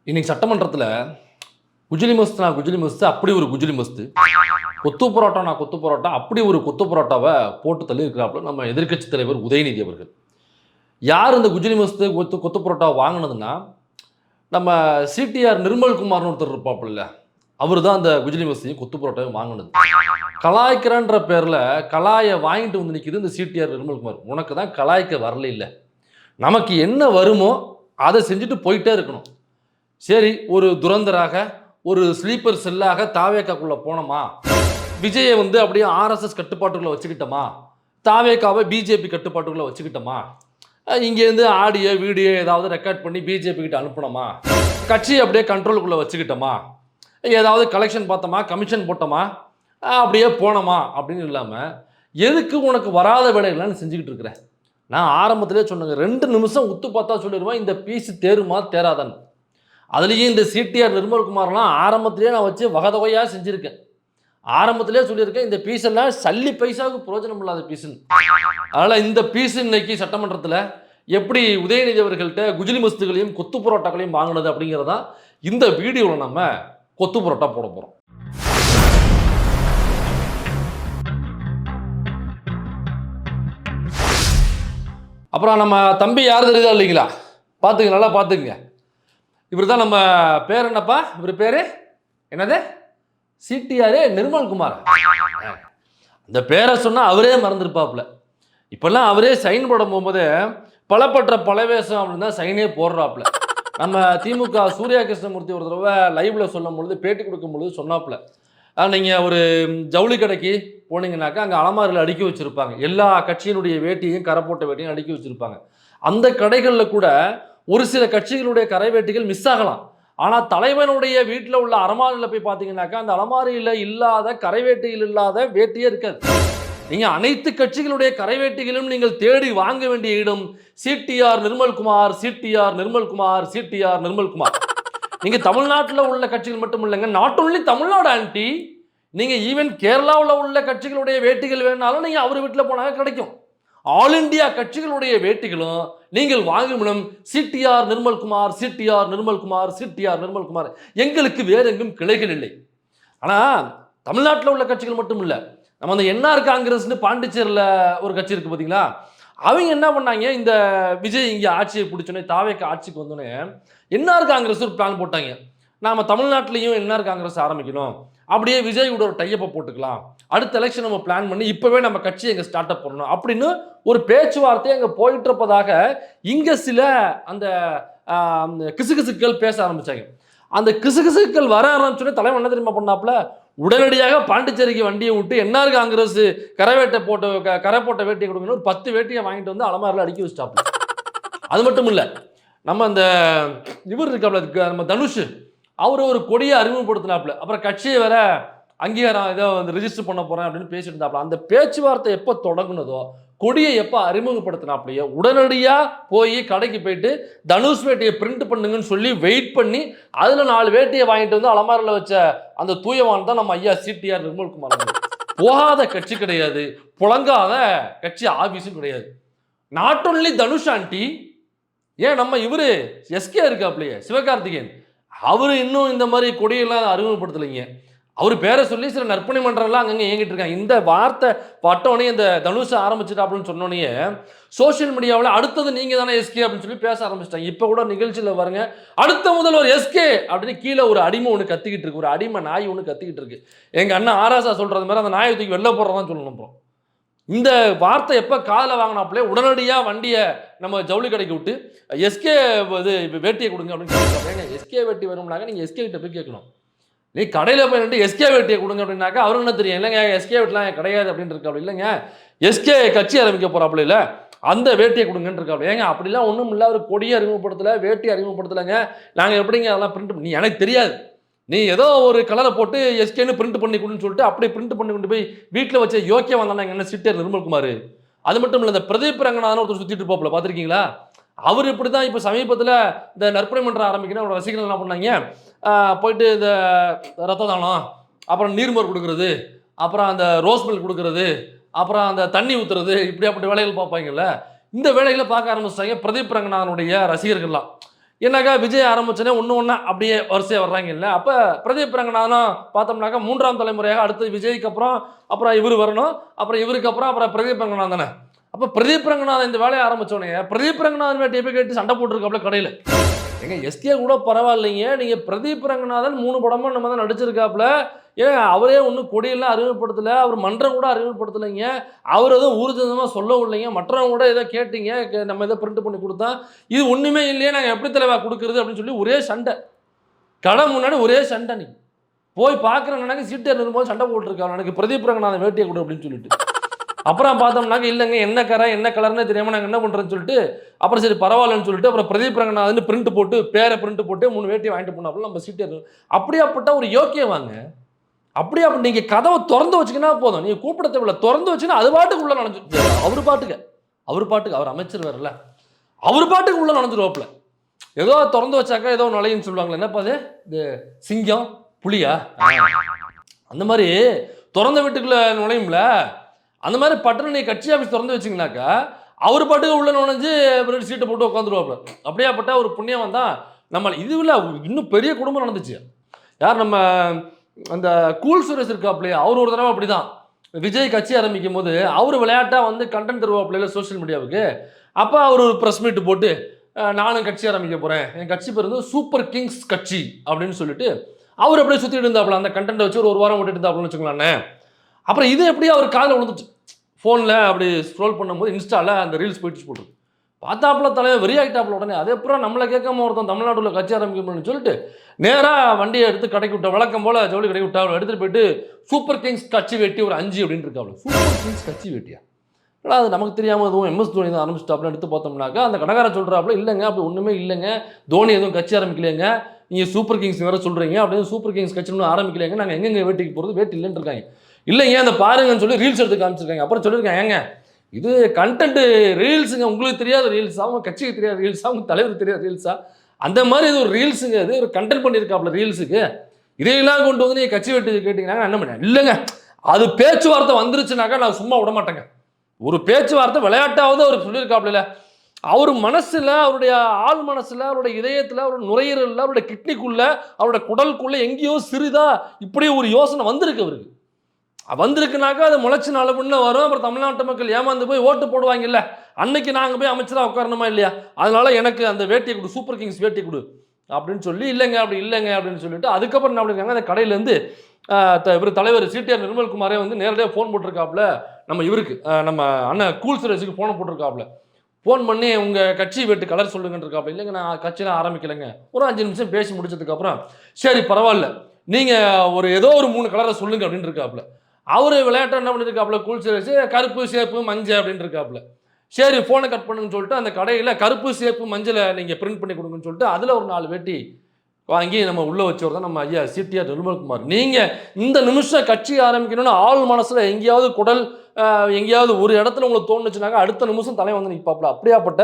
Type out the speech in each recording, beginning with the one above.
இன்னைக்கு சட்டமன்றத்தில் குஜிலி மஸ்து நான் குஜிலி மஸ்து அப்படி ஒரு குஜிலி மஸ்து, கொத்து பரோட்டா நான் கொத்து பரோட்டா அப்படி ஒரு கொத்து பரோட்டாவை போட்டு தள்ளி இருக்கிறாப்புல நம்ம எதிர்க்கட்சி தலைவர் உதயநிதி அவர்கள். யார் இந்த குஜிலி மஸ்து கொத்து கொத்து பரோட்டாவை வாங்கினதுன்னா நம்ம சிடிஆர் நிர்மல்குமார்னு ஒருத்தர் இருப்பாப்புல, அவர் தான் அந்த குஜிலி மஸ்தையும் கொத்து பரோட்டாவையும் வாங்கினது. கலாய்க்கிறன்ற பேரில் கலாயை வாங்கிட்டு வந்து நிற்கிது இந்த சிடிஆர் நிர்மல்குமார். உனக்கு தான் கலாய்க்க வரல, இல்லை நமக்கு என்ன வருமோ அதை செஞ்சுட்டு போயிட்டே இருக்கணும். சரி, ஒரு துரந்தராக ஒரு ஸ்லீப்பர் செல்லாக தாவேக்காக்குள்ள போனோமா, விஜயை வந்து அப்படியே ஆர்எஸ்எஸ் கட்டுப்பாட்டுக்குள்ள வச்சுக்கிட்டோமா, தாவேக்காவை பிஜேபி கட்டுப்பாட்டுக்குள்ள வச்சுக்கிட்டோமா, இங்கேருந்து ஆடியோ வீடியோ ஏதாவது ரெக்கார்ட் பண்ணி பிஜேபி கிட்ட அனுப்பணுமா, கட்சியை அப்படியே கண்ட்ரோலுக்குள்ள வச்சுக்கிட்டோமா, ஏதாவது கலெக்ஷன் பார்த்தோமா, கமிஷன் போட்டோமா, அப்படியே போனோமா அப்படின்னு இல்லாமல் எதுக்கு உனக்கு வராத வேலைகள்லாம் செஞ்சுக்கிட்டு இருக்கிறேன். நான் ஆரம்பத்திலே சொன்னேங்க, 2 நிமிஷம் உத்து பார்த்தா சொல்லிடுவேன் இந்த பீஸ் தேருமா தேராதான்னு. அதுலேயும் இந்த சிடிஆர் நிர்மல்குமார்லாம் ஆரம்பத்திலே நான் வச்சு வகதொகையாக செஞ்சுருக்கேன். ஆரம்பத்திலே சொல்லியிருக்கேன், இந்த பீஸ் எல்லாம் சல்லி பைசாவுக்கு பிரயோஜனம் இல்லாத பீஸுன்னு. அதனால் இந்த பீஸ் இன்னைக்கு சட்டமன்றத்தில் எப்படி உதயநிதி அவர்கள்ட்ட குஜிலி மஸ்துகளையும் கொத்து புரோட்டாக்களையும் வாங்கினது அப்படிங்கிறதா இந்த வீடியோவில் நம்ம கொத்து புரோட்டா போட போகிறோம். அப்புறம் நம்ம தம்பி யார் தெரியுதா இல்லைங்களா, பார்த்துங்க, நல்லா பார்த்துக்குங்க. இவர் தான் நம்ம பேர் என்னப்பா, இவர் பேர் என்னது, சிடிஆர் நிர்மல்குமார். இந்த பேரை சொன்னால் அவரே மறந்துருப்பாப்புல. இப்போல்லாம் அவரே சைன் போட போகும்போது பலப்பற்ற பலவேஷம் அப்படின்னு தான் சைனே போடுறாப்புல. நம்ம திமுக சூர்யா கிருஷ்ணமூர்த்தி ஒரு தடவை லைவ்ல சொல்லும் பொழுது, பேட்டி கொடுக்கும் பொழுது சொன்னாப்புல, நீங்கள் ஒரு ஜவுளி கடைக்கு போனீங்கன்னாக்கா அங்கே அலமாரியில் அடுக்கி வச்சுருப்பாங்க, எல்லா கட்சியினுடைய வேட்டியும் கரை போட்ட வேட்டியும் அடுக்கி வச்சுருப்பாங்க. அந்த கடைகளில் கூட ஒரு சில கட்சிகளுடைய கரை வேட்டிகள் மிஸ் ஆகலாம். ஆனால் தலைவனுடைய வீட்டில் உள்ள அலமாரியில் போய் பார்த்தீங்கன்னாக்கா அந்த அலமாரியில் இல்லாத கரை வேட்டிகள் இல்லாத வேட்டியே இருக்காது. நீங்கள் அனைத்து கட்சிகளுடைய கரை வேட்டிகளும் நீங்கள் தேடி வாங்க வேண்டிய இடம் CTR Nirmalkumar, CTR Nirmalkumar, CTR Nirmalkumar. நீங்கள் தமிழ்நாட்டில் உள்ள கட்சிகள் மட்டும் இல்லைங்க, நாட் ஒன்லி தமிழ்நாடு ஆண்டி, நீங்கள் ஈவன் கேரளாவில் உள்ள கட்சிகளுடைய வேட்டிகள் வேணாலும் நீங்கள் அவர் வீட்டில் போனாங்க கிடைக்கும். ஆல் இண்டியா கட்சிகளுடைய வேட்டிகளும் நீங்கள் வாங்குமிடம் CTR Nirmalkumar, CTR Nirmalkumar, CTR Nirmalkumar. எங்களுக்கு வேற எங்கும் கிளைகள் இல்லை. ஆனால் தமிழ்நாட்டில் உள்ள கட்சிகள் மட்டும் இல்லை, நம்ம அந்த என்ஆர் காங்கிரஸ்னு பாண்டிச்சேரியில் ஒரு கட்சி இருக்குது பார்த்தீங்களா, அவங்க என்ன பண்ணாங்க, இந்த விஜய் இங்கே ஆட்சியை பிடிச்சோன்னே, தாவேக்கு ஆட்சிக்கு வந்தோடனே என்ஆர் காங்கிரஸ் ஒரு பிளான் போட்டாங்க. நாம் தமிழ்நாட்டிலையும் என்ஆர் காங்கிரஸ் ஆரம்பிக்கணும், அப்படியே விஜய் கூட ஒரு டைப்பை போட்டுக்கலாம், அடுத்த எலெக்ஷன் நம்ம பிளான் பண்ணி இப்போவே நம்ம கட்சியை எங்கே ஸ்டார்ட் அப் பண்ணணும் அப்படின்னு ஒரு பேச்சுவார்த்தையை அங்கே போயிட்டு இருப்பதாக இங்கே சில அந்த கிசுகிசுக்கள் பேச ஆரம்பித்தாங்க. அந்த கிசுகிசுக்கள் வர ஆரம்பிச்சோன்னே தலைவன் என்ன தெரியுமா பண்ணாப்புல, உடனடியாக பாண்டிச்சேரிக்கு வண்டியை விட்டு என்ஆர் காங்கிரஸ் கரை போட்ட வேட்டியை கொடுக்கணும், ஒரு 10 வேட்டியை வாங்கிட்டு வந்து அலமாரில் அடுக்கி வச்சுட்டாப்புல. அது மட்டும் இல்லை, நம்ம அந்த இவர் இருக்காப்புல நம்ம தனுஷ், அவர் ஒரு கொடியை அறிமுகப்படுத்தினாப்புல. அப்புறம் கட்சியை வேற அங்கீகாரம் ஏதோ வந்து ரிஜிஸ்டர் பண்ண போறேன் அப்படின்னு பேசிட்டு இருந்தாப்புல. அந்த பேச்சுவார்த்தை எப்போ தொடங்குனதோ, கொடியை எப்போ அறிமுகப்படுத்தினாப்லையோ உடனடியாக போய் கடைக்கு போயிட்டு தனுஷ் வேட்டியை பிரிண்ட் பண்ணுங்கன்னு சொல்லி வெயிட் பண்ணி அதில் 4 வேட்டியை வாங்கிட்டு வந்து அலமாரில் வச்ச அந்த தூயவான் தான் நம்ம ஐயா சிடிஆர் நிர்மல்குமார். போகாத கட்சி கிடையாது, புழங்காத கட்சி ஆபீஸும் கிடையாது. நாட் ஒன்லி தனுஷ் ஆண்டி, ஏன் நம்ம இவரு எஸ்கே இருக்காப்லையே சிவகார்த்திகேயன், அவரு இன்னும் இந்த மாதிரி கொடியெல்லாம் அறிமுகப்படுத்தலைங்க. அவர் பேரை சொல்லி சில நற்பணி மன்றம்லாம் அங்கங்கே இயங்கிட்டு இருக்காங்க. இந்த வார்த்தை பட்டோடனே இந்த தனுஷை ஆரம்பிச்சுட்டாப்புன்னு சொன்னோன்னே சோசியல் மீடியாவில் அடுத்தது நீங்கள் தானே எஸ்கே அப்படின்னு சொல்லி பேச ஆரம்பிச்சிட்டாங்க. இப்போ கூட நிகழ்ச்சியில் பாருங்க, அடுத்த முதல்வர் எஸ்கே அப்படின்னு கீழே ஒரு அடிமை ஒன்று கத்திக்கிட்டு இருக்கு, ஒரு அடிமை நாய் ஒன்று கத்திக்கிட்டு இருக்கு. எங்கள் அண்ணன் ஆராசா சொல்கிறது மாதிரி அந்த நாயை தூக்கி வெளில போடுறதான் சொல்லணும். அப்புறம் இந்த வார்த்தை எப்போ காதில் வாங்கினாப்புலே உடனடியாக வண்டியை நம்ம ஜவுளி கடைக்கு விட்டு எஸ்கே இது வேட்டியை கொடுங்க அப்படின்னு சொல்லுவாங்க. எஸ்கே வேட்டி வரும்னாக்க நீங்கள் எஸ்கே கிட்ட போய் கேட்கணும். நீ கடையில் போய் நின்று எஸ்கே வேட்டியை கொடுங்க அப்படின்னாக்கா அவருக்கு என்ன தெரியும், இல்லைங்க எஸ்கே வேட்டிலாம் கிடையாது அப்படின்னு இருக்காப்ல, இல்லைங்க எஸ்கே கட்சி ஆரம்பிக்க போகிறாப்புல, இல்லை அந்த வேட்டியை கொடுங்கன்னு இருக்காப்ல. ஏங்க அப்படிலாம் ஒன்றும் இல்லை, ஒரு கொடியை அறிமுகப்படுத்தலை, வேட்டியை அறிமுகப்படுத்தலைங்க, நாங்கள் எப்படிங்க அதெல்லாம் பிரிண்ட் பண்ணி, எனக்கு தெரியாது, நீ ஏதோ ஒரு கலரை போட்டு எஸ்கேன்னு பிரிண்ட் பண்ணி கொடுன்னு சொல்லிட்டு அப்படியே பிரிண்ட் பண்ணி கொண்டு போய் வீட்டில் வச்ச யோக்கியம் வந்தாங்க என்ன சிடிஆர் நிர்மல்குமார். அது மட்டும் இல்லை, இந்த பிரதீப் ரங்கநாதன் ஒருத்தர் சுற்றிட்டு இருப்பாப்புல, பார்த்துருக்கீங்களா, அவர் இப்படி தான் இப்போ சமீபத்தில் இந்த நற்பணி மன்றம் ஆரம்பிக்கணும் அவரோட ரசிகர்கள் என்ன பண்ணாங்க, போயிட்டு இந்த ரத்த தானம், அப்புறம் நீர்மோர் கொடுக்குறது, அப்புறம் அந்த ரோஸ் மில்க் கொடுக்குறது, அப்புறம் அந்த தண்ணி ஊற்றுறது, இப்படியாப்பட்ட வேலைகள் பார்ப்பாங்கல்ல, இந்த வேலைகளை பார்க்க ஆரம்பிச்சிட்டாங்க பிரதீப் ரங்கநாதனுடைய ரசிகர்கள்லாம். என்னக்கா விஜய் ஆரம்பிச்சோன்னே ஒன்று ஒன்றா அப்படியே வரிசையாக வர்றாங்க இல்லை. அப்போ பிரதீப் ரங்கநாதனும் பார்த்தோம்னாக்கா 3ஆம் தலைமுறையாக அடுத்து விஜய்க்கு அப்புறம் அப்புறம் இவர் வரணும், அப்புறம் இவருக்கு அப்புறம் பிரதீப் ரங்கநாதன் தானே. அப்போ பிரதீப் ரங்கநாதன் இந்த வேலையை ஆரம்பித்தோடனே பிரதீப் ரங்கநாதன் வேட்டையை போய் கேட்டு சண்டை போட்டுருக்காப்புல கடையில். ஏங்க எஸ்கே கூட பரவாயில்லைங்க, நீங்கள் பிரதீப் ரங்கநாதன் 3 படமும் நம்ம தான் நடிச்சிருக்காப்புல. ஏன் அவரே ஒன்றும் கொடியெல்லாம் அறிமுகப்படுத்தலை, அவர் மன்றம் கூட அறிமுகப்படுத்தலைங்க, அவர் எதுவும் ஊர்ஜிதமாக சொல்லவும் இல்லைங்க, மற்றவங்க கூட ஏதோ கேட்டீங்க, நம்ம எதோ பிரிண்ட் பண்ணி கொடுத்தா இது ஒன்றுமே இல்லையே, நாங்கள் எப்படி தலைவா கொடுக்குறது அப்படின்னு சொல்லி ஒரே சண்டை. கடை முன்னாடி ஒரே சண்டை. நீ போய் பார்க்குறேன்னாக்க சீட்டர் இருக்கும்போது சண்டை போட்டுருக்காங்க, எனக்கு பிரதீப் ரங்கநாதன் வேட்டியை கொடு அப்படின்னு சொல்லிட்டு. அப்புறம் பார்த்தோம்னாக்க இல்லைங்க என்ன கரை என்ன கலர்னே தெரியாமல் நாங்கள் என்ன பண்ணுறோன்னு சொல்லிட்டு அப்புறம் சரி பரவாயில்லன்னு சொல்லிட்டு அப்புறம் பிரதீப் ரங்கநாதன் பிரிண்ட் போட்டு பேரை பிரிண்ட் போட்டு 3 வேட்டியை வாங்கிட்டு போனாப்புல நம்ம சீட்டர். அப்படியாப்பட்ட ஒரு யோக்கியவாங்க. அப்படியே அப்படி நீங்கள் கதவை திறந்து வச்சிங்கன்னா போதும், நீங்கள் கூப்பிட தேவையில்ல, திறந்து வச்சுன்னா அது பாட்டுக்கு உள்ள நுழைஞ்சு அவர் பாட்டுக்கு அவர் அமைச்சர் வரல, அவர் பாட்டுக்கு உள்ள நுழைஞ்சிருவாப்புல. ஏதோ திறந்து வச்சாக்கா ஏதோ நுழையுன்னு சொல்லுவாங்களே, என்னப்பா அது இது சிங்கம் புலியா அந்த மாதிரி திறந்த வீட்டுக்குள்ள நுழையும்ல, அந்த மாதிரி பட்டணம் நீ கட்சி ஆஃபீஸ் திறந்து வச்சிங்கனாக்கா அவர் பாட்டுக்கு உள்ள நுழைஞ்சு சீட்டை போட்டு உட்காந்துருவாப்புல. அப்படியாப்பட்ட ஒரு புண்ணியம் தான் நம்ம. இதுவில் இன்னும் பெரிய குடும்பம் நடந்துச்சு. யார் நம்ம அந்த கூல் சுரேஷ் இருக்காப்லையே, அவர் ஒரு தடவை அப்படி தான் விஜய் கட்சி ஆரம்பிக்கும் போது அவர் விளையாட்டாக வந்து கண்டென்ட் தருவாப்லையில சோஷியல் மீடியாவுக்கு. அப்போ அவர் ஒரு ப்ரெஸ் மீட் போட்டு நானும் கட்சி ஆரம்பிக்க போகிறேன், என் கட்சி பேர் வந்து சூப்பர் கிங்ஸ் கட்சி அப்படின்னு சொல்லிட்டு அவர் அப்படியே சுற்றிட்டு இருந்தாப்புல. அந்த கண்டென்ட்டை வச்சு ஒரு வாரம் விட்டுட்டு இருந்தாப்புலன்னு வச்சுக்கலாண்ணே. அப்புறம் இது எப்படி அவர் காதில் விழுந்துச்சு, ஃபோனில் அப்படி ஸ்க்ரோல் பண்ணும்போது இன்ஸ்டாவில் அந்த ரீல்ஸ் போயிட்டு போட்டு பார்த்தாப்புல தலைவர் வெறி ஆகிட்டாப்புல. உடனே அதே அப்புறம் நம்மளை கேட்காம ஒருத்தன் தமிழ்நாட்டில் கட்சி ஆரம்பிக்கணும்னு சொல்லிட்டு நேராக வண்டியை எடுத்து கடைக்கு விட்டா, வழக்கம் போல் ஜவுளி கடைக்கு விட்டா, எடுத்துகிட்டு போயிட்டு சூப்பர் கிங்ஸ் கட்சி வெட்டி ஒரு 5 அப்படின்னு இருக்காப்புல. சூப்பர் கிங்ஸ் கட்சி வெட்டியா, ஆனால் அது நமக்கு தெரியாமல் எதுவும் MS தோனி தான் ஆரம்பிச்சிட்டாப்புல. எடுத்து பார்த்தோம்னாக்கா அந்த கடைக்கார சொல்கிறாப்புல இல்லைங்க அப்படி ஒன்றுமே இல்லைங்க, தோனி எதுவும் கட்சி ஆரம்பிக்கலைங்க, நீங்கள் சூப்பர் கிங்ஸ் வேறு சொல்கிறீங்க அப்படின்னு. சூப்பர் கிங்ஸ் கட்சி ஒன்றும் ஆரம்பிக்கலைங்க, நாங்கள் எங்கெங்கே வேட்டிக்கு போகிறது, வேட்டி இல்லைன்னு இருக்காங்க. இல்லைங்க அந்த பாருங்கன்னு சொல்லி ரீல்ஸ் எடுத்து காமிச்சிருக்காங்க. அப்புறம் சொல்லியிருக்காங்க ஏங்க இது கண்டென்ட்டு ரீல்ஸுங்க, உங்களுக்கு தெரியாத ரீல்ஸா, அவங்க கட்சிக்கு தெரியாத ரீல்ஸா, அவங்க தலைவருக்கு தெரியாத ரீல்ஸா, அந்த மாதிரி இது ஒரு ரீல்ஸுங்க, இது ஒரு கண்டென்ட் பண்ணியிருக்காப்புல ரீல்ஸுக்கு. இதையெல்லாம் கொண்டு வந்து நீங்கள் கட்சி வெட்டி கேட்டிங்கன்னா என்ன பண்ணேன். இல்லைங்க அது பேச்சுவார்த்தை வந்துருச்சுனாக்கா நான் சும்மா விட மாட்டேங்க. ஒரு பேச்சுவார்த்தை விளையாட்டாவது அவர் சொல்லியிருக்காப்புல. அவர் மனசில், அவருடைய ஆள் மனசில், அவருடைய இதயத்தில், அவருடைய நுரையீரலில், அவருடைய கிட்னிக்குள்ளே, அவருடைய குடலுக்குள்ளே எங்கேயோ சிறிதா இப்படி ஒரு யோசனை வந்திருக்கு அவருக்கு. வந்திருக்குனாக்கா அது முளைச்சி நாலு முன்ன வரும். அப்புறம் தமிழ்நாட்டு மக்கள் ஏமாந்து போய் ஓட்டு போடுவாங்கல்ல, அன்னைக்கு நாங்கள் போய் அமைச்சராக உட்காரணுமா இல்லையா, அதனால எனக்கு அந்த வேட்டியை கொடு, சூப்பர் கிங்ஸ் வேட்டி கொடு அப்படின்னு சொல்லி இல்லைங்க அப்படி இல்லைங்க அப்படின்னு சொல்லிட்டு அதுக்கப்புறம் என்ன பண்ணிருக்காங்க, அந்த கடையிலேருந்து இவர் தலைவர் சிடிஆர் நிர்மல்குமாரே வந்து நேரடியாக ஃபோன் போட்டிருக்காப்புல நம்ம இவருக்கு, நம்ம அண்ணன் கூல் சுரேஷுக்கு ஃபோனை போட்டிருக்காப்புல. ஃபோன் பண்ணி உங்கள் கட்சி வேட்டு கலர் சொல்லுங்கன்னு இருக்காப்புல. இல்லைங்க நான் கட்சியெலாம் ஆரம்பிக்கலைங்க. ஒரு 5 நிமிஷம் பேசி முடிச்சதுக்கப்புறம் சரி பரவாயில்ல நீங்கள் ஒரு ஏதோ ஒரு 3 கலரை சொல்லுங்க அப்படின்னு இருக்காப்புல. அவர் விளையாட்டு என்ன பண்ணியிருக்காப்புல, கூல் சுரேஷ் கருப்பு சேப்பு மஞ்சள் அப்படின்னு இருக்காப்புல. சரி ஃபோனை கட் பண்ணுன்னு சொல்லிட்டு அந்த கடையில் கருப்பு சேப்பு மஞ்சளை நீங்கள் பிரிண்ட் பண்ணி கொடுங்கன்னு சொல்லிட்டு அதில் ஒரு 4 வேட்டி வாங்கி நம்ம உள்ளே வச்சவர் தான் நம்ம ஐயா சிடிஆர் நிர்மல்குமார். நீங்கள் இந்த நிமிஷம் கட்சி ஆரம்பிக்கணும்னு ஆள் மனசில் எங்கேயாவது குடல் எங்கேயாவது ஒரு இடத்துல உங்களுக்கு தோணுச்சுனாக்கா அடுத்த நிமிஷம் தலை வந்து நிற்பாப்புல. அப்படியாப்பட்ட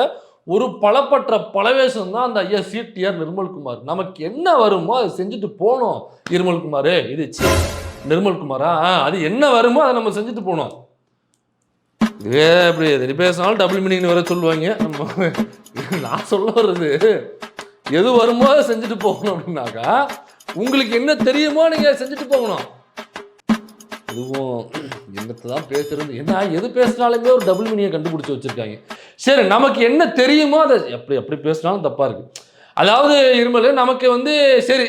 ஒரு பலப்பற்ற பலவேஷம் தான் அந்த ஐயா சிடிஆர் நிர்மல்குமார். நமக்கு என்ன வருமோ அதை செஞ்சுட்டு போனோம். நிர்மல்குமார் இது நிர்மல்குமாரா, அது என்ன வருமோ அதை நம்ம செஞ்சுட்டு போனோம். இதே அப்படி எது பேசினாலும் டபுள் மீனிங்னு வேற சொல்லுவாங்க. நம்ம நான் சொல்ல வர்றது எது வருமோ அதை செஞ்சுட்டு போகணும் அப்படின்னாக்கா உங்களுக்கு என்ன தெரியுமோ நீங்கள் செஞ்சுட்டு போகணும். இதுவும் என்னத்தை தான் பேசுறது, என்ன எது பேசினாலுமே ஒரு டபுள் மீனிங்கை கண்டுபிடிச்சி வச்சுருக்காங்க. சரி நமக்கு என்ன தெரியுமோ அதை எப்படி பேசினாலும் தப்பாக இருக்குது. அதாவது இருமல் நமக்கு வந்து சரி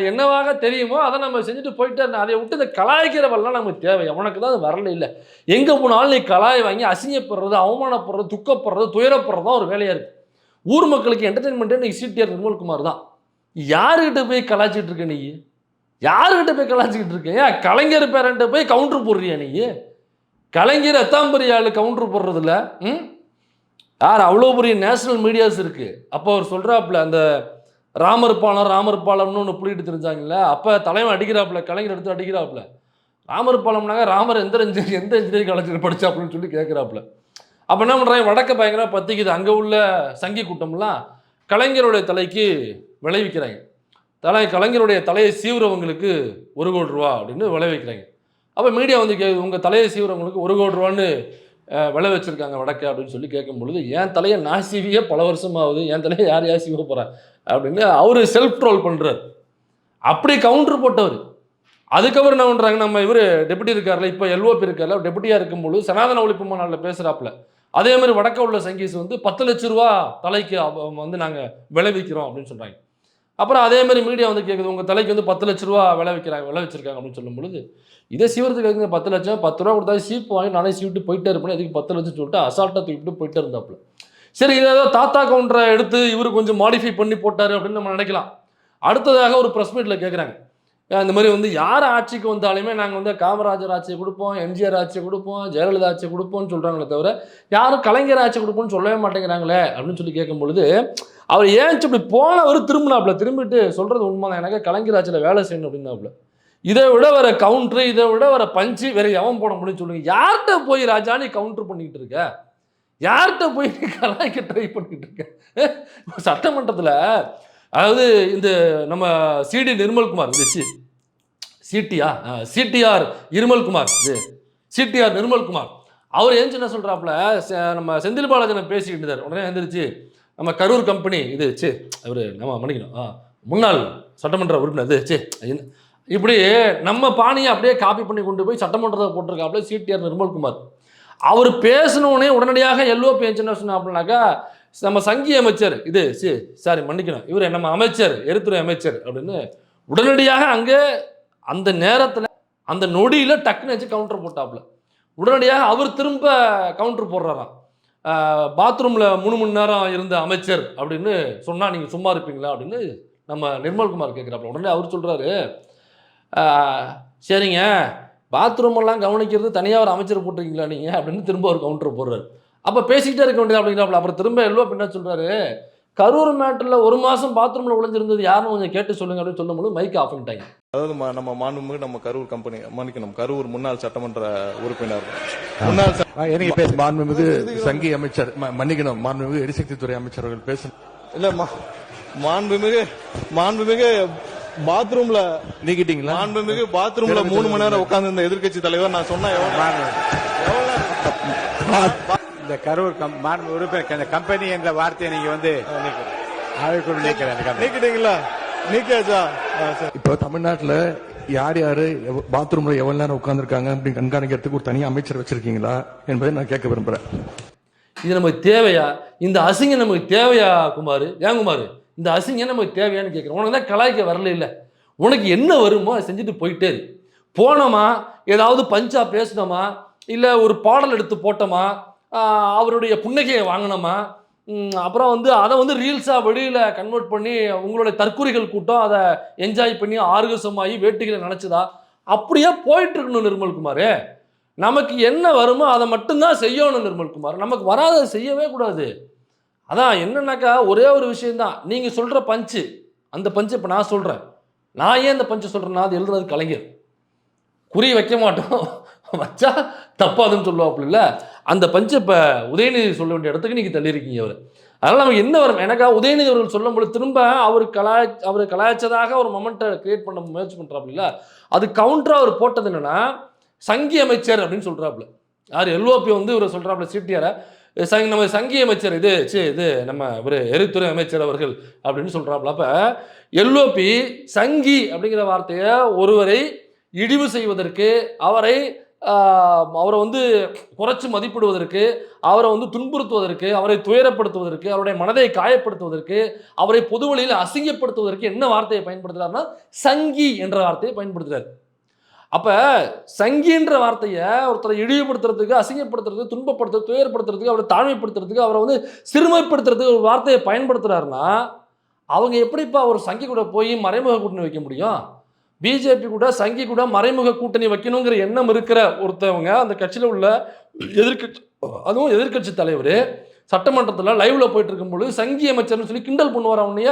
என்னவாக தெரியுமோ அதை நம்ம செஞ்சுட்டு போயிட்டு அதை விட்டு இந்த கலாய்க்கிறவெல்லாம் நமக்கு தேவை. அவனுக்கு தான் அது வரல இல்லை. எங்கே போனாலும் நீ கலாய் வாங்கி அசிங்கப்படுறது, அவமானப்படுறது, துக்கப்படுறது, துயரப்படுறது தான் ஒரு வேலையாக இருக்குது. ஊர் மக்களுக்கு என்டர்டெயின்மெண்ட்டே நீ சிடிஆர் நிர்மல்குமார் தான். யாருக்கிட்ட போய் கலாய்ச்சிட்டு இருக்க நீ, யாருக்கிட்ட போய் கலாய்ச்சிக்கிட்டு இருக்க? ஏன் கலைஞர் பேரண்ட்ட போய் கவுண்டர் போடுறியா நீ? கலைஞர் எத்தாம்பரியாள் கவுண்டர் போடுறதில்ல. யார் அவ்வளோ பெரிய நேஷனல் மீடியாஸ் இருக்குது. அப்போ அவர் சொல்கிறாப்புல அந்த ராமர் பாலம்னு ஒன்று புள்ளிட்டு தெரிஞ்சாங்கல்ல, அப்போ தலைவன் அடிக்கிறாப்புல, கலைஞர் எடுத்து அடிக்கிறாப்புல. ராமர் பாலம்னாங்க ராமர் எந்த இன்ஜினியரிங் காலேஜில் படித்தாப்புலன்னு சொல்லி கேட்குறாப்புல. அப்போ என்ன பண்ணுறாங்க, வடக்க பயங்கரமாக பற்றிக்குது. அங்கே உள்ள சங்கி கூட்டம்லாம் கலைஞருடைய தலைக்கு விளைவிக்கிறாங்க. கலைஞருடைய தலையை சீவுறவங்களுக்கு 1 கோடி ரூபா அப்படின்னு விளைவிக்கிறாங்க. அப்போ மீடியா வந்து கேட்குது, உங்கள் தலையை சீவுறவங்களுக்கு 1 கோடி ரூபான்னு விளை வச்சுருக்காங்க வடக்க அப்படின்னு சொல்லி கேட்கும் பொழுது என் தலையை நான் சீவியே பல வருஷமாகுது, என் தலையை யார் சீவ போகிறேன் அப்படின்னு அவர் செல்ஃப் ட்ரோல் பண்ணுறாரு. அப்படி கவுண்டர் போட்டவர். அதுக்கப்புறம் என்ன பண்ணுறாங்க, நம்ம இவர் டெபுட்டி இருக்கார்ல, இப்போ எல்ஓபி இருக்கார்ல, டெபுட்டியாக இருக்கும்போது சனாதன ஒழிப்பு மாநாட்டில் பேசுகிறாப்புல. அதே மாதிரி வடக்க உள்ள சங்கீஸ் வந்து 10 லட்ச ரூபா தலைக்கு வந்து நாங்கள் விளைவிக்கிறோம் அப்படின்னு சொல்கிறாங்க. அப்புறம் அதே மாதிரி மீடியா வந்து கேட்குது, உங்கள் தலைக்கு வந்து 10 லட்ச ரூபா விளை வச்சிருக்காங்க அப்படின்னு சொல்லும் பொழுது, இதை சீவரத்துக்கு 10 லட்சம் 10 ரூபா கொடுத்தா சீப்பு வாங்கி நானே சீவிட்டு போயிட்டே இருப்பேன், எதுக்கு 10 லட்சம் சொல்லிட்டு அசால்ட்டாக தூக்கிட்டு போயிட்டே இருந்தாப்புல. சரி, இதை ஏதோ தாத்தா கவுண்டரை எடுத்து இவர் கொஞ்சம் மாடிஃபை பண்ணி போட்டார் அப்படின்னு நம்ம நினைக்கலாம். அடுத்ததாக ஒரு ப்ரெஸ் மீட்டில் கேட்குறாங்க, இந்த மாதிரி வந்து யார் ஆட்சிக்கு வந்தாலுமே நாங்கள் வந்து காமராஜர் ஆட்சியை கொடுப்போம், எம்ஜிஆர் ஆட்சியை கொடுப்போம், ஜெயலலிதா ஆட்சியை கொடுப்போம்னு சொல்கிறாங்களே தவிர யாரும் கலைஞர் ஆட்சி கொடுப்போம்னு சொல்லவே மாட்டேங்கிறாங்களே அப்படின்னு சொல்லி கேட்கும் பொழுது, அவர் ஏன் இப்படி போனவர் திரும்பினாப்புல, திரும்பிட்டு சொல்கிறது உண்மைதான், எனக்கு கலைஞர் ஆட்சியில் வேலை செய்யணும் அப்படின்னாப்புல. இதை விட வர கவுண்ட்ரு, இதை விட வர பஞ்சு வேற எவன் போட முடியும்னு சொல்லுங்க. யார்கிட்ட போய் ராஜா நீ கவுண்டர் பண்ணிக்கிட்டு இருக்க, யார்கிட்ட போய் நீ கலாய்க்க ட்ரை பண்ணிக்கிட்டு இருக்க? சட்டமன்றத்தில் அதாவது இந்த நம்ம CT Nirmalkumar CTR Nirmalkumar CTR Nirmalkumar அவர் ஏஞ்சி என்ன சொல்கிறாப்புல, நம்ம செந்தில் பாலாஜனை பேசிக்கிட்டு இருந்தார். உடனே எழுந்திரிச்சு நம்ம கரூர் கம்பெனி இது அவர் நம்ம மன்னிக்கணும் முன்னாள் சட்டமன்ற உறுப்பினர் இப்படி நம்ம பாணியை அப்படியே காப்பி பண்ணி கொண்டு போய் சட்டமன்றத்தை போட்டிருக்காப்புல சிடிஆர் நிர்மல்குமார். அவர் பேசணுன்னே உடனடியாக எல்ஓபி என்ன சொன்னாப்புனாக்கா, நம்ம சங்கி அமைச்சர் மன்னிக்கணும் இவர் நம்ம அமைச்சர் எரித்துறை அமைச்சர் அப்படின்னு உடனடியாக அங்கே அந்த நேரத்தில் அந்த நொடியில் டக்குன்னு வச்சு கவுண்டர் போட்டாப்புல. உடனடியாக அவர் திரும்ப கவுண்டர் போடுறாராம், பாத்ரூமில் 3 மணி நேரம் இருந்த அமைச்சர் அப்படின்னு சொன்னால் நீங்கள் சும்மா இருப்பீங்களா அப்படின்னு நம்ம நிர்மல்குமார் கேட்குறாப்புல. உடனே அவர் சொல்கிறாரு, சரிங்க பாத்ரூமெல்லாம் கவனிக்கிறது தனியாக ஒரு அமைச்சர் போட்டிருக்கீங்களா நீங்கள் அப்படின்னு திரும்ப ஒரு கவுண்டர் போடுறாரு. அப்போ பேசிக்கிட்டே இருக்க வேண்டியது அப்படிங்கிறாப்புல. அப்புறம் திரும்ப எல்ஓபி என்ன சொல்கிறாரு, கரூர் மேட்டரில் 1 மாதம் பாத்ரூமில் ஒளிஞ்சிருந்தது யாருன்னு கொஞ்சம் கேட்டு சொல்லுங்க அப்படின்னு சொல்லும்போது மைக் ஆஃப் பண்ணிட்டாங்க. அதாவது நம்ம மாண்புமிகு நம்ம கரூர் கம்பெனி மன்னிக்கணும் கரூர் முன்னாள் சட்டமன்ற உறுப்பினர் மாண்புமிகு சங்கி அமைச்சர் மன்னிக்கணும் மாண்புமிகு எரிசக்தித்துறை அமைச்சர்கள் பேச இல்ல மாண்புமிகு பாத்ரூம்ல நீக்கிட்டீங்களா? மாண்புமிகு பாத்ரூம்ல 3 மணி நேரம் உட்கார்ந்து இருந்த எதிர்கட்சி தலைவர் நான் சொன்ன இந்த கரூர் உறுப்பினர் கம்பெனி என்ற வார்த்தையை நீங்க வந்து நீக்கிட்டீங்களா? நீக்கியாச்சா? இப்போ தமிழ்நாட்டுல யார் யாரு பாத்ரூம்ல எவ்வளவு நேரம் உட்கார்ந்துருக்காங்க அப்படின்னு கண்காணிக்கிறதுக்கு ஒரு தனியாக அமைச்சர் வச்சிருக்கீங்களா என்பதை நான் கேட்க விரும்புறேன். இது நமக்கு தேவையா? இந்த அசிங்கம் நமக்கு தேவையா குமார்? ஏன் குமார் இந்த அசிங்கம் நமக்கு தேவையான்னு கேட்குறேன். உனக்கு தான் கலாய்க்க வரல, இல்லை உனக்கு என்ன வருமோ அதை செஞ்சுட்டு போயிட்டே இரு. போனோமா ஏதாவது பஞ்சா பேசினோமா, இல்லை ஒரு பாடல் எடுத்து போட்டோமா, அவருடைய புன்னகையை வாங்கினோமா, அப்புறம் வந்து அதை வந்து ரீல்ஸாக வெளியில் கன்வெர்ட் பண்ணி உங்களுடைய தற்கொலைகள் கூட்டம் அதை என்ஜாய் பண்ணி ஆர்கசமாகி வேட்டிகளை நினச்சதா, அப்படியே போயிட்டு இருக்கணும் நிர்மல்குமார். நமக்கு என்ன வருமோ அதை மட்டும்தான் செய்யணும் நிர்மல்குமார். நமக்கு வராத செய்யவே கூடாது. அதான் என்னன்னாக்கா ஒரே ஒரு விஷயம்தான், நீங்கள் சொல்கிற பஞ்சு, அந்த பஞ்சு இப்போ நான் சொல்கிறேன். நான் ஏன் இந்த பஞ்சு சொல்கிறேன்னா, அது எழுதுறது கலைஞர், குறி வைக்க மாட்டோம், வச்சா தப்பாதுன்னு சொல்லுவாப்புல இல்லை, அந்த பஞ்சு இப்போ உதயநிதி சொல்ல வேண்டிய இடத்துக்கு நீங்கள் தள்ளியிருக்கீங்க அவர். அதனால் நமக்கு என்ன வரும், எனக்கா உதயநிதி அவர்கள் சொல்லும்போது திரும்ப அவர் கலாய்ச்சதாக ஒரு மொமெண்ட்டை கிரியேட் பண்ண முயற்சி பண்ணுறாப்புல, அது கவுண்டராக அவர் போட்டது என்னென்னா சங்கி அமைச்சர் அப்படின்னு சொல்கிறாப்புல. யார் எல்ஓபி வந்து இவர் சொல்கிறாப்புல சிடிஆரை நம்ம சங்கி அமைச்சர் இது நம்ம ஒரு எரித்துறை அமைச்சர் அவர்கள் அப்படின்னு சொல்கிறாப்புல. அப்போ எல்ஓபி சங்கி அப்படிங்கிற வார்த்தையை ஒருவரை இழிவு செய்வதற்கு, அவரை வந்து குறைச்சி மதிப்பிடுவதற்கு, அவரை வந்து துன்புறுத்துவதற்கு, அவரை துயரப்படுத்துவதற்கு, அவருடைய மனதை காயப்படுத்துவதற்கு, அவரை பொது வழியில் அசிங்கப்படுத்துவதற்கு என்ன வார்த்தையை பயன்படுத்துகிறாருன்னா சங்கி என்ற வார்த்தையை பயன்படுத்துகிறார். அப்போ சங்கின்ற வார்த்தையை ஒருத்தரை இழிவுபடுத்துறதுக்கு, அசிங்கப்படுத்துறதுக்கு, துன்பப்படுத்துறது, துயரப்படுத்துறதுக்கு, அவரை தாழ்மைப்படுத்துறதுக்கு, அவரை வந்து சிறுமைப்படுத்துறதுக்கு ஒரு வார்த்தையை பயன்படுத்துகிறாருன்னா அவங்க எப்படிப்பா ஒரு சங்கி கூட போய் மறைமுக கூட்டணி வைக்க முடியும்? பிஜேபி கூட சங்கி கூட மறைமுக கூட்டணி வைக்கணுங்கிற எண்ணம் இருக்கிற ஒருத்தவங்க அந்த கட்சியில் உள்ள எதிர்கட்சி தலைவர் சட்டமன்றத்தில் லைவ்ல போயிட்டு இருக்கும்போது சங்கி அமைச்சர்னு சொல்லி கிண்டல் பண்ணுவார் அவனைய.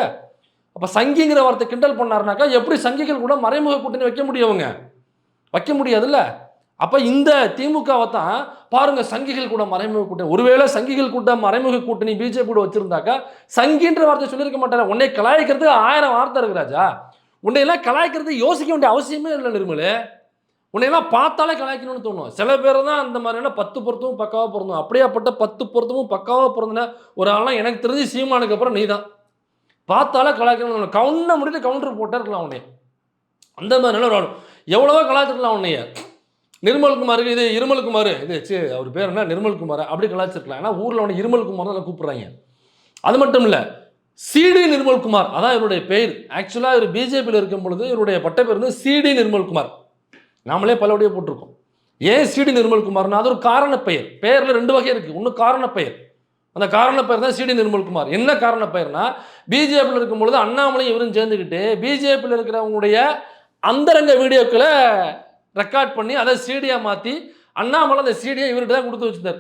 அப்போ சங்கிங்கிற வார்த்தை கிண்டல் பண்ணாருனாக்கா எப்படி சங்கிகள் கூட மறைமுக கூட்டணி வைக்க முடியவங்க? வைக்க முடியாதுல்ல. அப்போ இந்த திமுகவை தான் பாருங்க சங்கிகள் கூட மறைமுக கூட்டணி, ஒருவேளை சங்கிகள் கூட மறைமுக கூட்டணி பிஜேபி கூட வச்சிருந்தாக்கா சங்கின்ற வார்த்தை சொல்லியிருக்க மாட்டாரு. உன்னை கலாய்க்கிறதுக்கு 1000 வார்த்தை இருக்கு ராஜா. உன்னையெல்லாம் கலாய்க்கிறது யோசிக்க வேண்டிய அவசியமே இல்லை நிர்மலே. உன்னையெல்லாம் பார்த்தாலே கலாய்க்கணும்னு தோணும். சில பேர் தான் அந்த மாதிரியான 10 பொருத்தமும் பக்காவாக பொருந்தும். அப்படியாப்பட்ட 10 பொருத்தமும் பக்காவாக பொருந்தின ஒரு ஆள்லாம் எனக்கு தெரிஞ்சு சீமானுக்கு அப்புறம் நீ தான். பார்த்தாலே கலாய்க்கணும்னு கவுன்ன முடிட்டு கவுண்டர் போட்டே இருக்கலாம் உன்னைய. அந்த மாதிரியான ஒரு ஆள். எவ்வளவோ கலாய்ச்சிருக்கலாம் உன்னைய. நிர்மல்குமாருக்கு இது இருமல்குமார் இது அவர் பேர் என்ன நிர்மல்குமார் அப்படி கலாய்ச்சிருக்கலாம். ஏன்னா ஊரில் அவனை இருமல்குமார் தான் கூப்பிட்றாங்க. அது மட்டும் இல்லை, சிடி நிர்மல்குமார் அதான் இவருடைய பெயர். ஆக்சுவலாக இவர் பிஜேபியில் இருக்கும் பொழுது இவருடைய பட்ட பேர் வந்து சிடி நிர்மல்குமார். நாமளே பலவடியே போட்டிருக்கோம். ஏன் சிடி நிர்மல்குமார்னா அது ஒரு காரண பெயர். பெயரில் 2 வகை இருக்குது. ஒன்று காரண பெயர். அந்த காரண பெயர் தான் சிடி நிர்மல்குமார். என்ன காரண பெயர்னா, பிஜேபியில் இருக்கும் பொழுது அண்ணாமலை இவரும் சேர்ந்துக்கிட்டு பிஜேபியில் இருக்கிறவங்களுடைய அந்தரங்க வீடியோக்களை ரெக்கார்ட் பண்ணி அதை சிடியாக மாற்றி அண்ணாமலை அந்த சிடியை இவர்கிட்ட தான் கொடுத்து வச்சுட்டார்.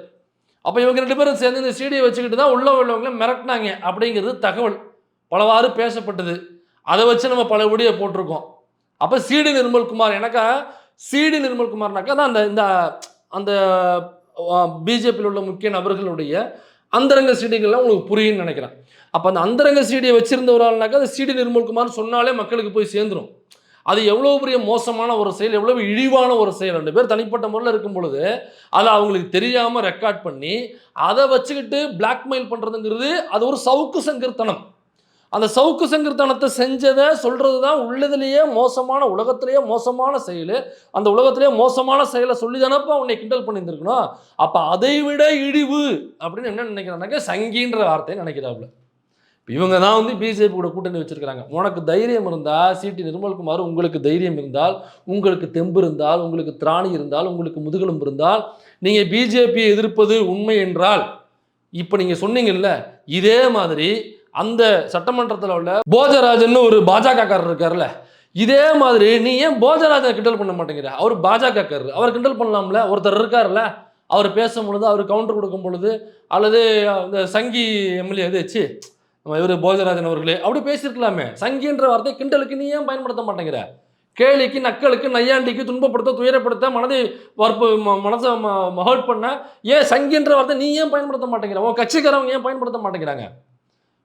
அப்போ இவங்க 2 பேரும் சேர்ந்து இந்த சிடியை வச்சுக்கிட்டு தான் உள்ளவங்களை மிரட்டினாங்க அப்படிங்கிறது தகவல் பலவாறு பேசப்பட்டது. அதை வச்சு நம்ம பல வீடியோ போட்டிருக்கோம். அப்போ சிடி நிர்மல்குமார் எனக்கா சிடி நிர்மல்குமார்னாக்கா தான் அந்த அந்த பிஜேபியில் உள்ள முக்கிய நபர்களுடைய அந்தரங்க சிடிகள்லாம் உங்களுக்கு புரியும்னு நினைக்கிறேன். அப்போ அந்த அந்தரங்க சிடியை வச்சிருந்த ஒரு ஆள்னாக்கா அது சிடி நிர்மல்குமார் சொன்னாலே மக்களுக்கு போய் சேர்ந்துடும். அது எவ்வளோ பெரிய மோசமான ஒரு செயல், எவ்வளோ இழிவான ஒரு செயல். 2 பேர் தனிப்பட்ட முறையில் இருக்கும் பொழுது அதை அவங்களுக்கு தெரியாமல் ரெக்கார்ட் பண்ணி அதை வச்சுக்கிட்டு பிளாக்மெயில் பண்ணுறதுங்கிறது அது ஒரு சவுக்கு சங்கீர்த்தனம். அந்த சவுக்கு சங்கீர்த்தனத்தை செஞ்சதை சொல்கிறது தான் உள்ளதுலேயே மோசமான, உலகத்திலேயே மோசமான செயல். அந்த உலகத்திலேயே மோசமான செயலை சொல்லி தானப்பா உன்னை கிண்டல் பண்ணியிருந்துருக்கணும். அப்போ அதை விட இழிவு அப்படின்னு என்ன நினைக்கிறாங்க, சங்கின்ற வார்த்தையை நினைக்கிறாப்புல. இவங்க தான் வந்து பிஜேபி கூட கூட்டணி வச்சிருக்கிறாங்க. உனக்கு தைரியம் இருந்தால், சிடி நிர்மல்குமார் உங்களுக்கு தைரியம் இருந்தால், உங்களுக்கு தெம்பு இருந்தால், உங்களுக்கு திராணி இருந்தால், உங்களுக்கு முதுகெலும்பு இருந்தால், நீங்கள் பிஜேபியை எதிர்ப்பது உண்மை என்றால், இப்போ நீங்கள் சொன்னீங்கல்ல, இதே மாதிரி அந்த சட்டமன்றத்தில் உள்ள போஜராஜன் ஒரு பாஜகக்காரர் இருக்கார்ல, இதே மாதிரி நீ ஏன் போஜராஜனை கிண்டல் பண்ண மாட்டேங்கிற? அவர் பாஜகக்காரர், அவர் கிண்டல் பண்ணலாம்ல. ஒருத்தர் இருக்கார்ல, அவர் பேசும் பொழுது, அவர் கவுண்டர் கொடுக்கும் பொழுது, அல்லது இந்த சங்கி எம்எல்ஏ எதாச்சு நம்ம இவர் போஜராஜன் அவர்களே அப்படி பேசியிருக்கலாமே. சங்கின்ற வார்த்தை கிண்டலுக்கு நீ ஏன் பயன்படுத்த மாட்டேங்கிற? கேலிக்கு, நக்கலுக்கு, நையாண்டிக்கு, துன்பப்படுத்த, துயரப்படுத்த, மனதை மனசை ஹர்ட் பண்ண ஏன் சங்கின்ற வார்த்தை நீ ஏன் பயன்படுத்த மாட்டேங்கிற? உன் கட்சிக்காரவங்க ஏன் பயன்படுத்த மாட்டேங்கிறாங்க?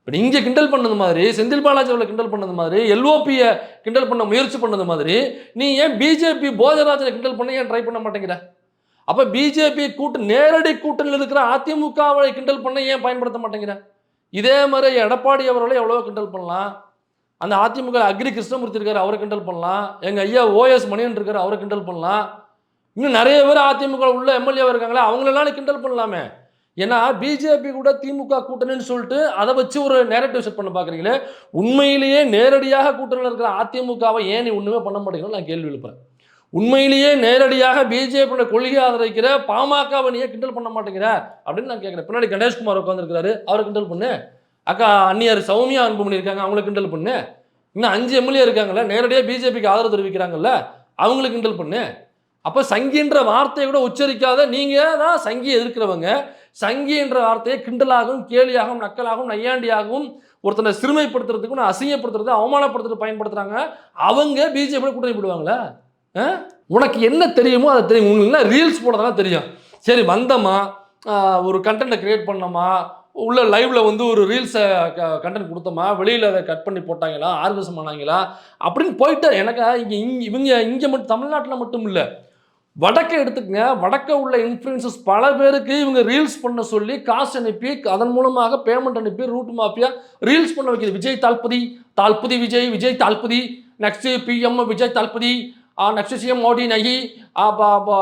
இப்போ இங்கே கிண்டல் பண்ணது மாதிரி, செந்தில் பாலாஜி அவர்களை கிண்டல் பண்ணது மாதிரி, எல்ஓபியை கிண்டல் பண்ண முயற்சி பண்ணது மாதிரி, நீ ஏன் பிஜேபி போஜராஜனை கிண்டல் பண்ண ஏன் ட்ரை பண்ண மாட்டேங்கிற? அப்போ பிஜேபி நேரடி கூட்டணியில் இருக்கிற அதிமுகவை கிண்டல் பண்ண ஏன் பயன்படுத்த மாட்டேங்கிற? இதே மாதிரி எடப்பாடி அவர்களை எவ்வளோ கிண்டல் பண்ணலாம். அந்த அதிமுக அக்ரி கிருஷ்ணமூர்த்தி இருக்கார், அவரை கிண்டல் பண்ணலாம். எங்கள் ஐயா ஓஎஸ் மணியன் இருக்கார், அவரை கிண்டல் பண்ணலாம். இன்னும் நிறைய பேர் அதிமுக உள்ள எம்எல்ஏவாக இருக்காங்களே, அவங்களெல்லாம் கிண்டல் பண்ணலாமே. ஏன்னா பிஜேபி கூட திமுக கூட்டணின்னு சொல்லிட்டு அதை வச்சு ஒரு நேரட்டிவ் செட் பண்ண பார்க்குறீங்களே. உண்மையிலேயே நேரடியாக கூட்டணியில் இருக்கிற அதிமுகவை ஏன் நீ ஒன்றுமே பண்ண மாட்டேங்கிறோம் நான் கேள்வி எழுப்புறேன். உண்மையிலேயே நேரடியாக பிஜேபியோட கொள்கை ஆதரிக்கிற பாமகவை நீயே கிண்டல் பண்ண மாட்டேங்கிற அப்படின்னு நான் கேட்குறேன். பின்னாடி கணேஷ்குமார் உட்காந்துருக்கிறாரு, அவரை கிண்டல் பண்ணு. அக்கா அந்நியார் சௌமியா அன்புமணி இருக்காங்க, அவங்களை கிண்டல் பண்ணு. இன்னும் 5 எம்எல்ஏ இருக்காங்கல்ல, நேரடியாக பிஜேபிக்கு ஆதரவு தெரிவிக்கிறாங்கல்ல, அவங்களுக்கு கிண்டல் பண்ணு. அப்போ சங்கின்ற வார்த்தையை கூட உச்சரிக்காத நீங்கள் தான் சங்கியை எதிர்க்கிறவங்க. சங்கி என்ற வார்த்தையை கிண்டலாகவும், கேலியாகவும், நக்கலாகவும், நையாண்டியாகவும், ஒருத்தனை சிறுமைப்படுத்துறதுக்கும், அசிங்கப்படுத்துறது, அவமானப்படுத்துறது பயன்படுத்துகிறாங்க. அவங்க பிஜேபியோட கூட்டணி போடுவாங்களா? உனக்கு என்ன தெரியுமோ அதை தெரியும். உங்களுக்கு ரீல்ஸ் போடுறதுலாம் தெரியும். சரி, வந்தோமா, ஒரு கண்டென்ட்டை கிரியேட் பண்ணோமா, உள்ள லைவ்ல வந்து ஒரு ரீல்ஸை கண்டென்ட் கொடுத்தோமா, வெளியில் அதை கட் பண்ணி போட்டாங்களா, ஆர்கனைஸ் பண்ணாங்களா அப்படின்னு போயிட்டு எனக்கு இங்கே மட்டும் தமிழ்நாட்டில் மட்டும் இல்லை, வடக்கை எடுத்துக்கங்க. வடக்க உள்ள இன்ஃப்ளூயன்சஸ் பல பேருக்கு இவங்க ரீல்ஸ் பண்ண சொல்லி காசு அனுப்பி, அதன் மூலமாக பேமெண்ட் அனுப்பி, ரூட் மாஃபியா ரீல்ஸ் பண்ண வைக்கிது. Vijay Thalapathy Vijay Thalapathy, next PM Vijay Thalapathy, next CM Modi नहीं,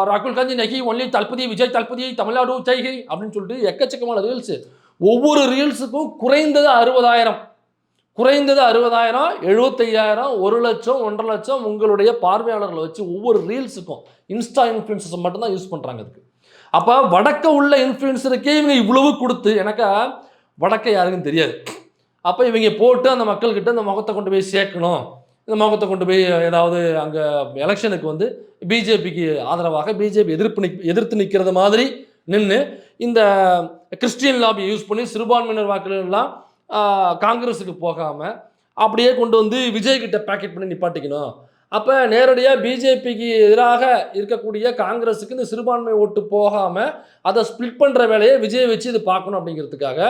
राहुल गांधी नहीं, ஒன்லி தளபதி விஜய் தளபதி தமிழ்நாடு ஜெய்ஹி அப்படின்னு சொல்லிட்டு எக்கச்சக்கமான ரீல்ஸ். ஒவ்வொரு ரீல்ஸுக்கும் குறைந்தது 60,000, 75,000, 1 லட்சம், 1.5 லட்சம் உங்களுடைய பார்வையாளர்களை வச்சு ஒவ்வொரு ரீல்ஸுக்கும் இன்ஸ்டா இன்ஃப்ளூயன்சர்ஸ் மட்டும்தான் யூஸ் பண்ணுறாங்க அதுக்கு. அப்போ வடக்க உள்ள இன்ஃப்ளூயன்சருக்கே இவங்க இவ்வளவு கொடுத்து, எனக்கா வடக்க யாருக்கும் தெரியாது. அப்போ இவங்க போட்டு அந்த மக்கள்கிட்ட அந்த முகத்தை கொண்டு போய் சேர்க்கணும், இந்த முகத்தை கொண்டு போய் ஏதாவது அங்கே எலெக்ஷனுக்கு வந்து பிஜேபிக்கு ஆதரவாக பிஜேபி எதிர்த்து நிற்கிறது மாதிரி நின்று இந்த கிறிஸ்டியன் லாபி யூஸ் பண்ணி சிறுபான்மையினர் வாக்குகளெல்லாம் காங்கிரஸுக்கு போகாமல் அப்படியே கொண்டு வந்து விஜய்கிட்ட பேக்கெட் பண்ணி நிப்பாட்டிக்கணும். அப்போ நேரடியாக பிஜேபிக்கு எதிராக இருக்கக்கூடிய காங்கிரஸுக்கு இந்த சிறுபான்மை ஓட்டு போகாமல் அதை ஸ்பிளிட் பண்ணுற வேலையை விஜய் வச்சு இது பார்க்கணும் அப்படிங்கிறதுக்காக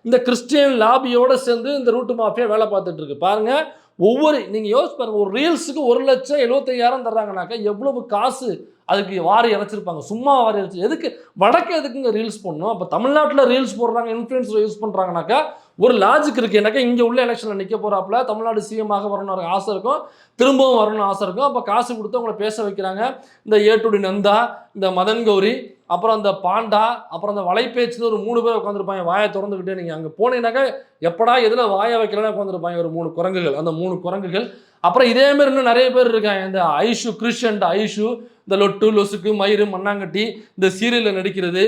இந்த கிறிஸ்டியன் லாபியோடு சேர்ந்து இந்த ரூட்டு மாஃபியா வேலை பார்த்துட்டு இருக்கு. பாருங்கள், ஒவ்வொரு நீங்கள் யோசிச்சு பாருங்க, ஒரு ரீல்ஸுக்கு 1,75,000 தர்றாங்கனாக்கா எவ்வளவு காசு அதுக்கு வாரி இறைச்சிருப்பாங்க. சும்மா வாரி இறைச்சி எதுக்கு வடக்கு எதுக்குங்க ரீல்ஸ் பண்ணணும்? அப்போ தமிழ்நாட்டில் ரீல்ஸ் போடுறாங்க, இன்ஃப்ளூயன்ஸர் யூஸ் பண்ணுறாங்கனாக்கா ஒரு லாஜிக் இருக்குது. எனக்கா இங்கே உள்ள எலெக்ஷனில் நிற்க போகிறாப்புல தமிழ்நாடு சிஎம்மாக வரணும்னு ஆசை இருக்கும், திரும்பவும் வரணும்னு ஆசை இருக்கும். அப்போ காசு கொடுத்து அவங்கள பேச வைக்கிறாங்க. இந்த ஏட்டுடி நந்தா, இந்த மதன் கௌரி, அப்புறம் அந்த பாண்டா, அப்புறம் அந்த வலைப்பேச்சுன்னு ஒரு 3 பேர் உட்காந்துருப்பாங்க வாயை திறந்துக்கிட்டே. நீங்கள் அங்கே போனீங்கன்னாக்கா எப்படா எதில் வாயை வைக்கலன்னு உட்காந்துருப்பாங்க ஒரு 3 குரங்குகள். அந்த 3 குரங்குகள். அப்புறம் இதேமாரி இன்னும் நிறைய பேர் இருக்காங்க. இந்த ஐஷு, கிறிஷன் ஐஷு, இந்த லொட்டு லொசுக்கு மயிறு மண்ணாங்கட்டி, இந்த சீரியலில் நடிக்கிறது,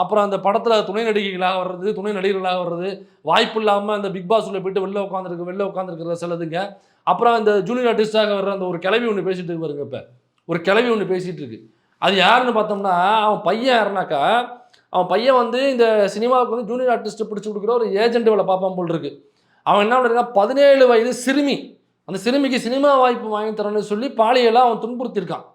அப்புறம் அந்த படத்தில் துணை நடிகைகளாக வர்றது, துணை நடிகர்களாக வர்றது, வாய்ப்பு இல்லாமல் அந்த பிக் பாஸில் போயிட்டு வெளில உட்காந்துருக்கிற சிலதுங்க. அப்புறம் இந்த ஜூனியர் ஆர்டிஸ்டாக வர்ற அந்த ஒரு கிளவி ஒன்று பேசிகிட்டு இருக்கு பாருங்க. இப்போ ஒரு கிளவி ஒன்று பேசிகிட்டு இருக்கு. அது யாருன்னு பார்த்தோம்னா அவன் பையன் யாருனாக்கா, அவன் பையன் வந்து இந்த சினிமாவுக்கு வந்து ஜூனியர் ஆர்டிஸ்ட்டை பிடிச்சி கொடுக்குற ஒரு ஏஜென்ட் வேலை பார்ப்பான் போல் இருக்கு. அவன் என்ன பண்ணிருக்கான், 17 வயது சிறுமி, அந்த சிறுமிக்கு சினிமா வாய்ப்பு வாங்கி தரணும்னு சொல்லி பாலியலாக அவன் துன்புறுத்தியிருக்கான்.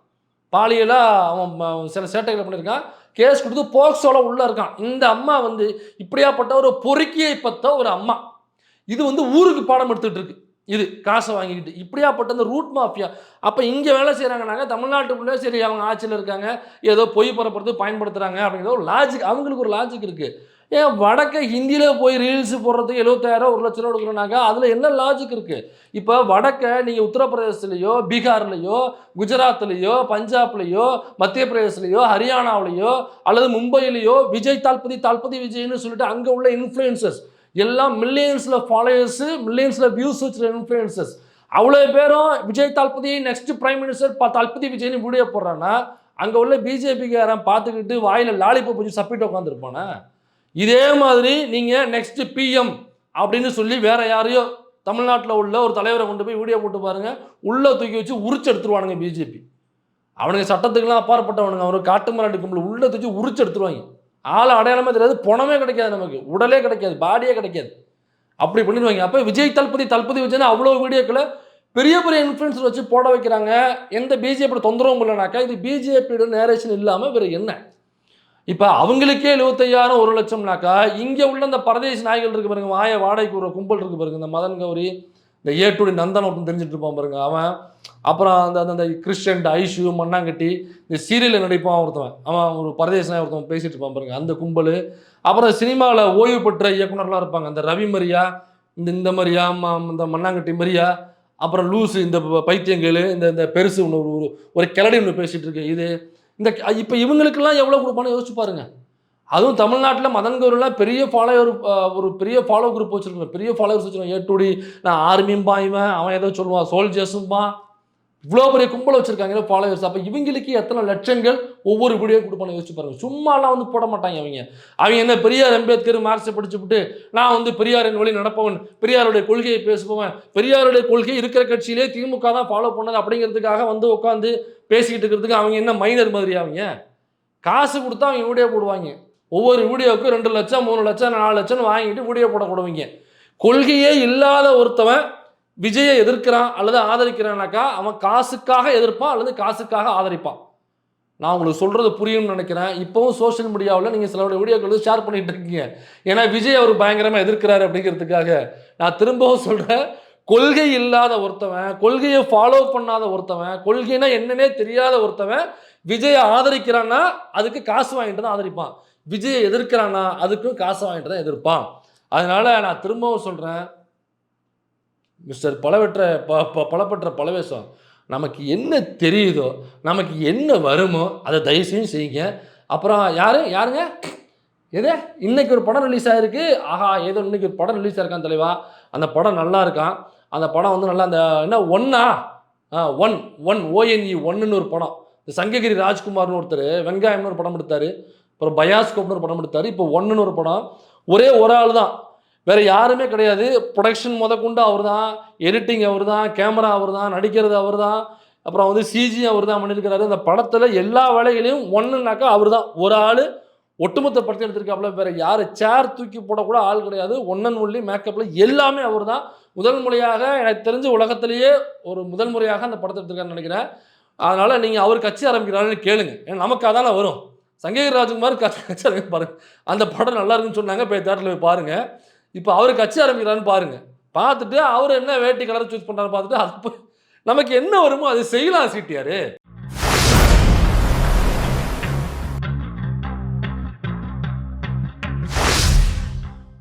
பாலியலாக அவன் சில சேட்டைகளை பண்ணியிருக்கான். கேஸ் கொடுத்து போக்சோல உள்ளே இருக்கான். இந்த அம்மா வந்து இப்படியாப்பட்ட ஒரு பொறுக்கியை பற்ற ஒரு அம்மா, இது வந்து ஊருக்கு பாடம் எடுத்துகிட்டு இருக்கு. இது காசை வாங்கிக்கிட்டு இப்படியாப்பட்ட இந்த ரூட் மாஃபியா. அப்போ இங்கே வேலை செய்கிறாங்கனாங்க தமிழ்நாட்டுக்குள்ளே, சரி அவங்க ஆட்சியில் இருக்காங்க, ஏதோ பொய் பரப்புறது பயன்படுத்துகிறாங்க அப்படிங்கிற ஒரு லாஜிக், அவங்களுக்கு ஒரு லாஜிக் இருக்குது. ஏன் வடக்க ஹிந்தியில் போய் ரீல்ஸ் போடுறதுக்கு 70,000 1,00,000 கொடுக்குறோனாக்கா அதில் என்ன லாஜிக் இருக்குது? இப்போ வடக்க நீங்கள் உத்தரப்பிரதேசத்துலையோ, பீகார்லையோ, குஜராத்லேயோ, பஞ்சாப்லேயோ, மத்திய பிரதேசலையோ, ஹரியானாவிலையோ அல்லது மும்பையிலையோ விஜய் தால்பதி விஜய்னு சொல்லிட்டு அங்கே உள்ள இன்ஃப்ளூயன்சர்ஸ் எல்லாம் மில்லியன்ஸில் ஃபாலோயர்ஸு, மில்லியன்ஸில் வியூஸ் வச்சுருக்க இன்ஃப்ளூயன்சர்ஸ் அவ்வளோ பேரும் Vijay Thalapathy next prime minister Thalapathy விஜய்னு வீடியோ போடுறான்னா அங்கே உள்ள பிஜேபிக்காரன் பார்த்துக்கிட்டு வாயில் லாலிபப் வச்சு சப்பிட்டு உட்காந்துருப்பானே. இதே மாதிரி நீங்கள் நெக்ஸ்ட் பிஎம் அப்படின்னு சொல்லி வேற யாரையோ தமிழ்நாட்டில் உள்ள ஒரு தலைவரை கொண்டு போய் வீடியோ போட்டு பாருங்கள், உள்ளே தூக்கி வச்சு உரிச்சு எடுத்துருவானுங்க பிஜேபி. அவனுங்க சட்டத்துக்கெல்லாம் அப்பாற்பட்டவனுங்க, அவனுக்கு காட்டு மராட்டி கும்பல் உள்ளே தூக்கி உரிச்சு எடுத்துருவாங்க. ஆள் அடையாளமே தெரியாது, பணமே கிடைக்காது, நமக்கு உடலே கிடைக்காது, பாடியே கிடைக்காது, அப்படி பண்ணிடுவாங்க. அப்போ விஜய் தளபதி விஜய்னா அவ்வளோ வீடியோக்களை பெரிய பெரிய இன்ஃப்ளூயன்சர் வச்சு போட வைக்கிறாங்க. எந்த பிஜேபியோட தொந்தரவும் இல்லைனாக்கா இது பிஜேபியோட நேரேஷன் இல்லாமல் வேறு என்ன? இப்போ அவங்களுக்கே 75,000 1,00,000னாக்கா இங்கே உள்ள இந்த பரதேசி நாய்கள் இருக்கு பாருங்க, வாடகைக்கு ஒரு கும்பல் இருக்கு பாருங்க, இந்த மதன் கௌரி, இந்த ஏட்டுடி நந்தன் ஒருத்தன் தெரிஞ்சுட்டு இருப்பான் பாருங்க அவன், அப்புறம் அந்த கிறிஸ்டியன் ஐஷு மண்ணாங்கட்டி, இந்த சீரியலில் நடிப்பான் ஒருத்தவன், அவன் ஒரு பரதேசி நாய் ஒருத்தவன் பேசிட்டு இருப்பான் பாருங்க அந்த கும்பல். அப்புறம் சினிமாவில் ஓய்வு பெற்ற இயக்குனர்லாம் இருப்பாங்க, இந்த ரவி மரியா, இந்த மரியா, இந்த மண்ணாங்கட்டி மரியா, அப்புறம் லூஸு, இந்த பைத்தியங்கள், இந்த பெருசு ஒன்று ஒரு கிளடி ஒன்று பேசிகிட்டு இருக்கு. இது இந்த இப்போ இவங்களுக்கெல்லாம் எவ்வளோ கொடுப்பான்னு யோசிச்சு பாருங்க. அதுவும் தமிழ்நாட்டில் மதன் கௌரிலாம் பெரிய ஃபாலோவர், ஒரு பெரிய ஃபாலோ குரூப் வச்சுருக்கேன், பெரிய ஃபாலோவர்ஸ் வச்சுருக்கேன். ஏட்டுடி நான் ஆர்மியும்பா, அவன் ஏதோ சொல்லுவான் சோல்ஜர்ஸும்பா, இவ்வளோ பெரிய கும்பலை வச்சுருக்காங்க ஃபாலோவர்ஸ். அப்போ இவங்களுக்கு எத்தனை லட்சங்கள் ஒவ்வொரு வீடியோ கொடுப்பான்னு யோசிச்சு பாருங்கள். சும்மாலாம் வந்து போட மாட்டாங்க அவங்க என்ன பெரியார் அம்பேத்கர் மார்க்ஸை படிச்சுவிட்டு நான் வந்து பெரியாரின் வழி நடப்பவன், பெரியாருடைய கொள்கையை பேசுபவன், பெரியாருடைய கொள்கை இருக்கிற கட்சியிலே திமுக தான் ஃபாலோ பண்ணது அப்படிங்கிறதுக்காக வந்து உட்காந்து பேசிக்கிட்டு இருக்கிறதுக்கு அவங்க என்ன மைனர் மாதிரி? அவங்க காசு கொடுத்தா அவங்க வீடியோ போடுவாங்க. ஒவ்வொரு வீடியோவுக்கு 2 லட்சம் 3 லட்சம் 4 லட்சம் வாங்கிட்டு வீடியோ போடக்கூடுவீங்க. கொள்கையே இல்லாத ஒருத்தவன் விஜயை எதிர்க்கிறான் அல்லது ஆதரிக்கிறான்னாக்கா அவன் காசுக்காக எதிர்ப்பான் அல்லது காசுக்காக ஆதரிப்பான். நான் உங்களுக்கு சொல்கிறது புரியும்னு நினைக்கிறேன். இப்போவும் சோஷியல் மீடியாவில் நீங்கள் சிலருடைய வீடியோக்கள் ஷேர் பண்ணிட்டு இருக்கீங்க, ஏன்னா விஜய் அவர் பயங்கரமாக எதிர்க்கிறாரு அப்படிங்கிறதுக்காக. நான் திரும்பவும் சொல்கிறேன், கொள்கை இல்லாத ஒருத்தவன், கொள்கையை ஃபாலோ பண்ணாத ஒருத்தவன், கொள்கைனா என்னன்னே தெரியாத ஒருத்தவன் விஜயை ஆதரிக்கிறான்னா அதுக்கு காசு வாங்கிட்டு தான் ஆதரிப்பான், விஜயை எதிர்க்கிறான்னா அதுக்கும் காசு வாங்கிட்டு தான் எதிர்ப்பான். அதனால் நான் திரும்பவும் சொல்கிறேன், மிஸ்டர் பலப்பற்ற பலவேசம், நமக்கு என்ன தெரியுதோ, நமக்கு என்ன வருமோ அதை தயவுசெய்து செய்யுங்க. அப்புறம் யாருங்க எது இன்னைக்கு ஒரு படம் ரிலீஸ் ஆகிருக்கு, ஆஹா ஏதோ இன்னைக்கு ஒரு படம் ரிலீஸ் ஆயிருக்கான் தலைவா, அந்த படம் நல்லா இருக்கான், அந்த படம் வந்து நல்லா அந்த என்ன ஒன் ONE ஒன்னுன்னு ஒரு படம், இந்த சங்ககிரி ராஜ்குமார்னு ஒருத்தர் வெங்காயம்னு ஒரு படம் எடுத்தார், அப்புறம் பயாஸ்கோப்னு ஒரு படம் எடுத்தார், இப்போ ஒன்னுன்னு ஒரு படம். ஒரே ஒரு ஆள் தான், வேறு யாருமே கிடையாது. ப்ரொடக்ஷன் முதற்கொண்டு அவர் தான், எடிட்டிங் அவர் தான், கேமரா அவர் தான், நடிக்கிறது அவர் தான், அப்புறம் வந்து சிஜி அவர் தான் பண்ணியிருக்கிறாரு. அந்த படத்தில் எல்லா வேலைகளையும் ஒன்றுனாக்கா அவர் தான், ஒரு ஆள் ஒட்டுமொத்த படத்தை எடுத்திருக்காப்புல. வேறு யார் சேர் தூக்கி போடக்கூட ஆள் கிடையாது. ஒன்னன் ஒன்லி மேக்கப்பில் எல்லாமே அவர் தான். முதல் முறையாக எனக்கு தெரிஞ்ச உலகத்திலேயே ஒரு முதல் முறையாக அந்த படத்தை எடுத்திருக்காருன்னு நினைக்கிறேன். அதனால் நீங்கள் அவர் கட்சி ஆரம்பிக்கிறாருன்னு கேளுங்க, ஏன்னா நமக்கு அதான வரும். சங்ககிரி ராஜ்குமார் கட்சி ஆரம்பி பாருங்கள், அந்த படம் நல்லா இருக்குன்னு சொன்னாங்க, போய் தேட்டரில் போய் பாருங்கள். இப்போ அவர் கட்சி ஆரம்பிக்கிறான்னு பாருங்கள், பார்த்துட்டு அவர் என்ன வேட்டி கலர் சூஸ் பண்ணுறாரு பார்த்துட்டு அது நமக்கு என்ன வருமோ அது செய்யலாம் சிடிஆர்.